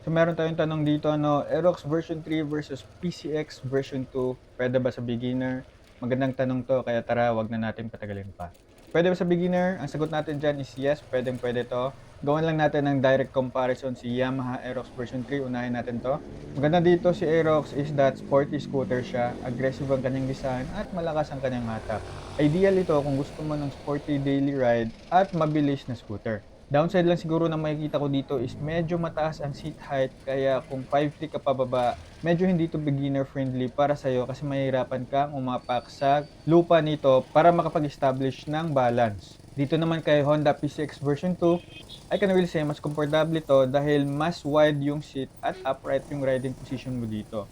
So meron tayong tanong dito, no, Aerox version 3 versus PCX version 2, pwede ba sa beginner? Magandang tanong to, kaya tara, wag na natin patagalin pa. Pwede ba sa beginner? Ang sagot natin dyan is yes, pwedeng-pwede to. Gawan lang natin ng direct comparison si Yamaha Aerox version 3, unahin natin to. Maganda dito si Aerox is that sporty scooter siya, aggressive ang kanyang design at malakas ang kanyang hatak. Ideal ito kung gusto mo ng sporty daily ride at mabilis na scooter. Downside lang siguro na makikita ko dito is medyo mataas ang seat height kaya kung 5'3" ka pababa, medyo hindi 'to beginner friendly para sa'yo kasi mahihirapan kang umapak sa lupa nito para makapag-establish ng balance. Dito naman kay Honda PCX version 2, I can really say mas komportable ito dahil mas wide yung seat at upright yung riding position mo dito.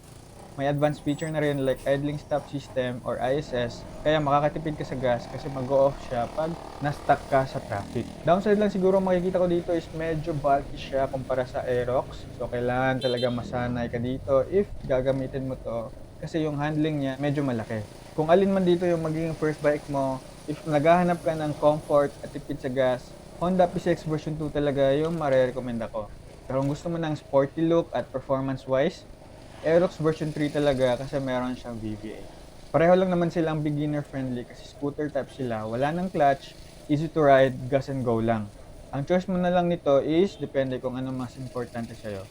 May advanced feature na rin like idling stop system or ISS, kaya makakatipid ka sa gas kasi mag-o-off siya pag na-stuck ka sa traffic. Downside lang siguro makikita ko dito is medyo bulky siya kumpara sa Aerox. So kailangan talaga masanay ka dito if gagamitin mo to kasi yung handling niya medyo malaki. Kung alin man dito yung magiging first bike mo, if naghahanap ka ng comfort at tipid sa gas, Honda PCX version 2 talaga yung marerecommend ako. Pero kung gusto mo ng sporty look at performance wise, Aerox version 3 talaga kasi meron siyang VVA. Pareho lang naman silang beginner friendly kasi scooter type sila, wala ng clutch, easy to ride, gas and go lang. Ang choice mo na lang nito is depende kung ano mas importante sa'yo,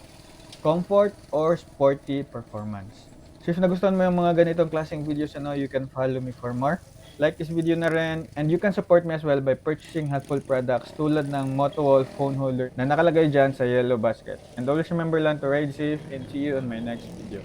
comfort or sporty performance. So if nagustuhan mo yung mga ganitong klaseng videos, you can follow me for more. Like this video na rin, and you can support me as well by purchasing helpful products tulad ng Motowall phone holder na nakalagay dyan sa yellow basket. And always remember lang to ride safe and see you on my next video.